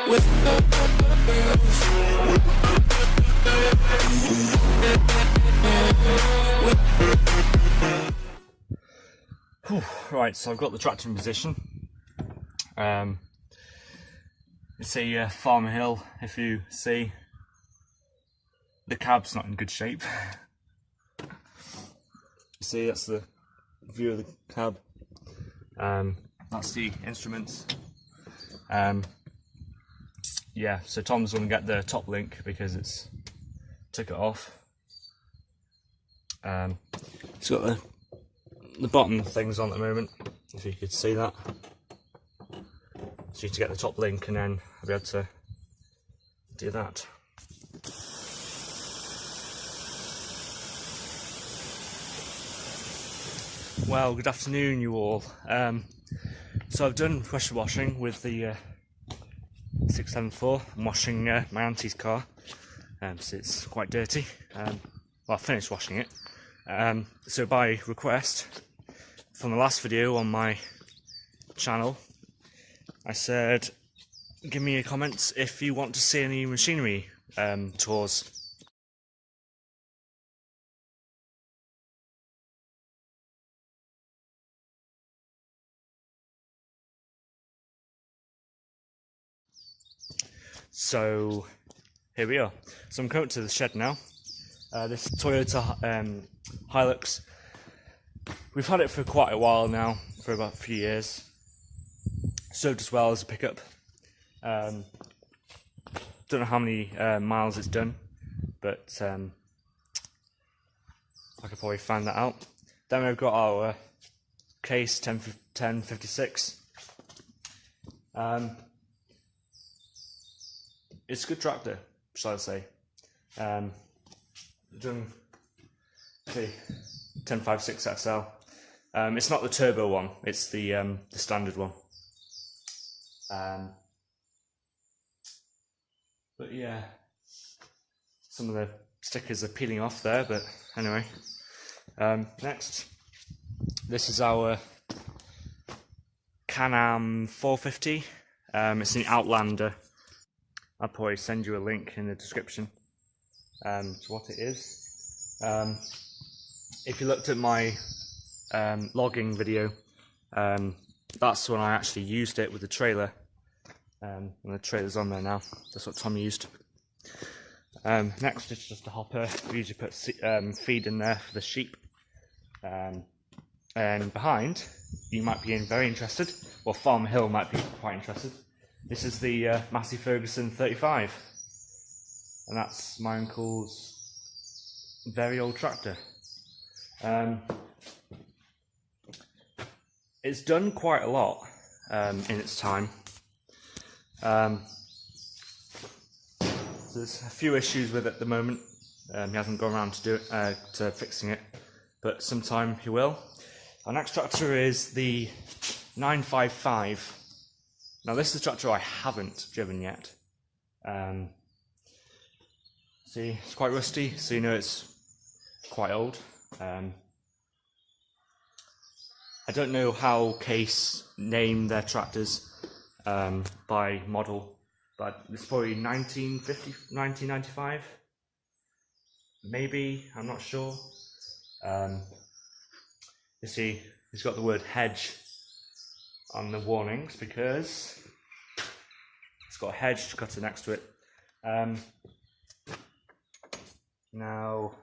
Right, so I've got the tractor in position. It's a Farmer Hill. If you see, the cab's not in good shape. You see, that's the view of the cab. That's the instruments. Yeah, so Tom's going to get the top link because it's took it off. It's got the bottom things on at the moment, if you could see that. So you need to get the top link and then I'll be able to do that. Well, good afternoon you all. So I've done pressure washing with the 674. I'm washing my auntie's car, so it's quite dirty. Well, I finished washing it. So by request from the last video on my channel, I said give me your comments if you want to see any machinery tours. So here we are. So I'm coming to the shed now. This Toyota Hilux. We've had it for quite a while now, for about a few years. Served as well as a pickup. Don't know how many miles it's done, but I could probably find that out. Then we've got our case 1056. It's a good tractor, shall I say. Done the 1056 XL. It's not the turbo one, it's the standard one. But yeah, some of the stickers are peeling off there, but anyway. Next, this is our Can-Am 450. It's an Outlander. I'll probably send you a link in the description to what it is. If you looked at my logging video, that's when I actually used it with the trailer. And the trailer's on there now. That's what Tom used. Next is just a hopper. We usually put feed in there for the sheep. And behind, you might be very interested. Well, Farmer Hill might be quite interested. This is the Massey Ferguson 35, and that's my uncle's very old tractor. It's done quite a lot in its time. There's a few issues with it at the moment. He hasn't gone around to do it, to fixing it, but sometime he will. Our next tractor is the 955. Now this is a tractor I haven't driven yet. See, it's quite rusty, so you know it's quite old. I don't know how Case name their tractors by model, but it's probably 1950, 1995, maybe, I'm not sure. You see, it's got the word hedge on the warnings because it's got a hedge cutter next to it. Now,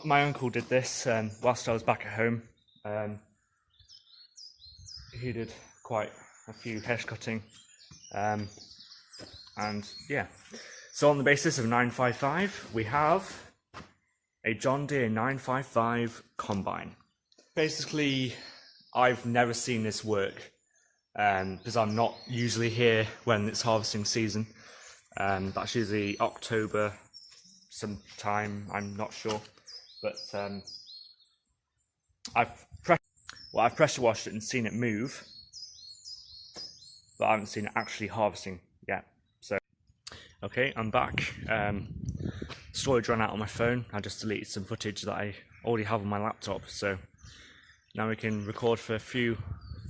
my uncle did this whilst I was back at home. He did quite a few hedge cutting, and yeah. So on the basis of 955, we have a John Deere 955 combine. Basically, I've never seen this work because I'm not usually here when it's harvesting season. That's usually October sometime, I'm not sure. But I've pressure washed it and seen it move, but I haven't seen it actually harvesting yet. So, okay, I'm back. Storage ran out on my phone. I just deleted some footage that I already have on my laptop, so now we can record for a few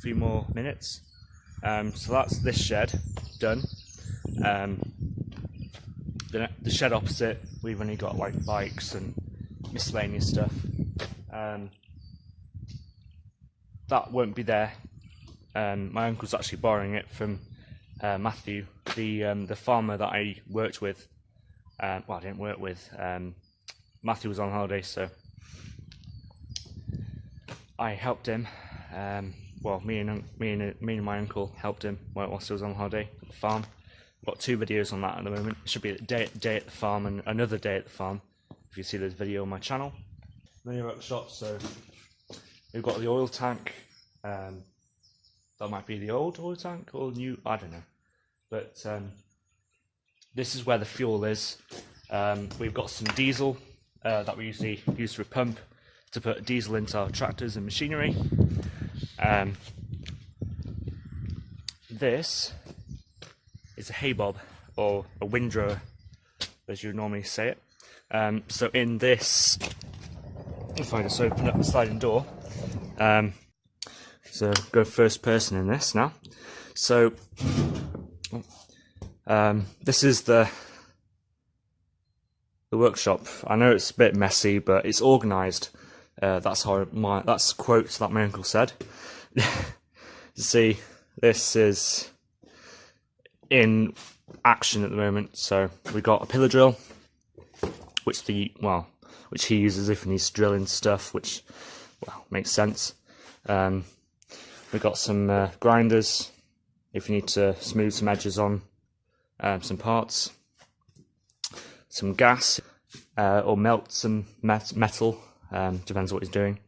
more minutes. So that's this shed done. The shed opposite, we've only got like bikes and miscellaneous stuff. That won't be there. My uncle's actually borrowing it from Matthew, the farmer that I worked with. Well, I didn't work with. Matthew was on holiday, so I helped him. Well, me and my uncle helped him whilst he was on holiday at the farm. I've got 2 videos on that at the moment. It should be a day at the farm and another day at the farm, if you see this video on my channel. Mini workshop, so we've got the oil tank. That might be the old oil tank or new, I don't know. But this is where the fuel is. We've got some diesel that we usually use for a pump to put diesel into our tractors and machinery. This is a hay bob, or a windrower, as you would normally say it. So in this, if I just open up the sliding door, so go first person in this now. So this is the workshop. I know it's a bit messy, but it's organised. That's quotes that my uncle said. See, this is in action at the moment. So we got a pillar drill, which he uses if he needs to drill in stuff, which makes sense. We got some grinders if you need to smooth some edges on some parts, some gas or melt some metal, depends what he's doing.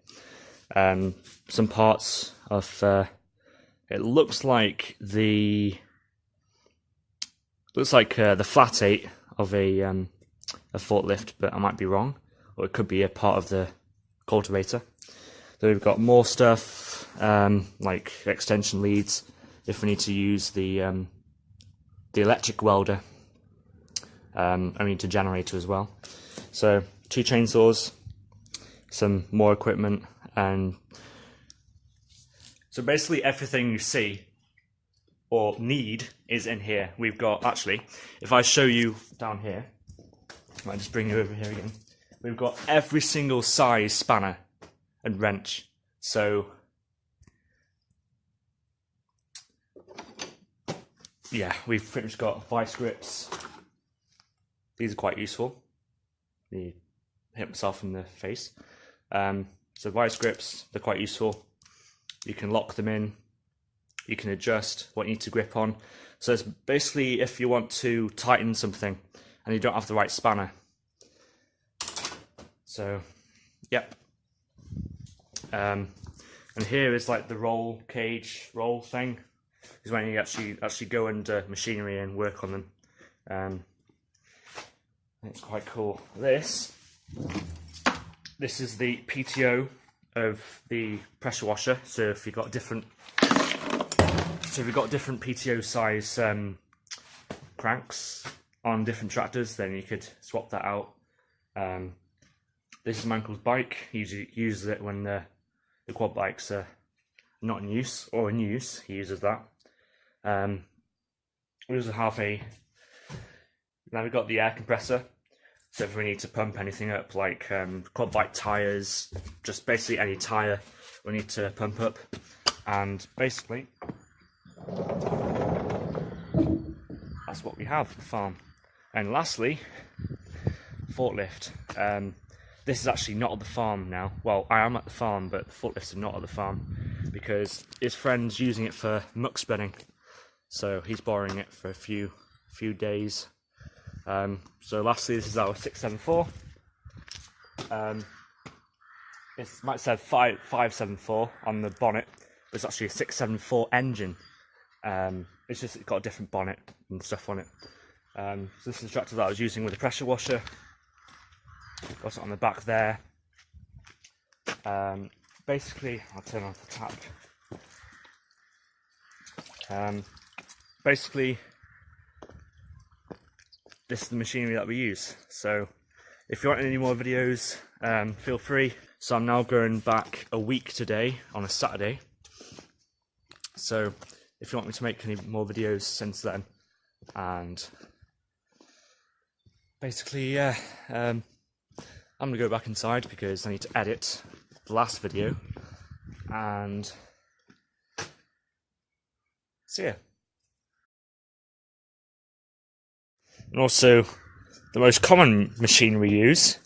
Some parts of it looks like the flat 8 of a forklift, but I might be wrong, or it could be a part of the cultivator. So we've got more stuff like extension leads if we need to use the electric welder. I need a generator as well. So 2 chainsaws, some more equipment, and so basically everything you see or need is in here. We've got, actually, if I show you down here, I might just bring you over here again. We've got every single size spanner and wrench. So yeah, we've pretty much got vice grips. These are quite useful. You hit myself in the face. So vice grips, they're quite useful. You can lock them in. You can adjust what you need to grip on. So it's basically if you want to tighten something and you don't have the right spanner. So, yep. And here is like the roll thing. Is when you actually go under machinery and work on them. It's quite cool. This is the PTO of the pressure washer. So if you've got different PTO size cranks on different tractors, then you could swap that out. This is my uncle's bike. He uses it when the quad bikes are not in use, or in use. He uses that. We also have now we've got the air compressor. So if we need to pump anything up, like quad bike tyres, just basically any tyre we need to pump up. And basically, that's what we have at the farm. And lastly, forklift. This is actually not at the farm now. Well, I am at the farm, but the forklifts are not at the farm because his friend's using it for muck spreading. So he's borrowing it for a few days. So lastly, this is our 674. It might say 574 on the bonnet, but it's actually a 674 engine. It's got a different bonnet and stuff on it. So this is the tractor that I was using with the pressure washer. Got it on the back there. Basically, I'll turn off the tap. Basically, this is the machinery that we use. So if you want any more videos, feel free. So I'm now going back a week today on a Saturday. So if you want me to make any more videos since then. And basically, yeah, I'm gonna go back inside because I need to edit the last video. And so yeah. And also, the most common machine we use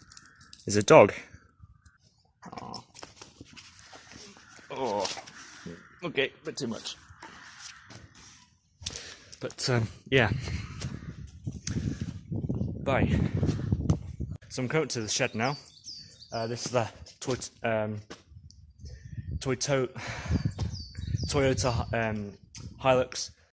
is a dog. Oh, okay, a bit too much. But yeah, bye. So I'm coming to the shed now. This is the Toyota Hilux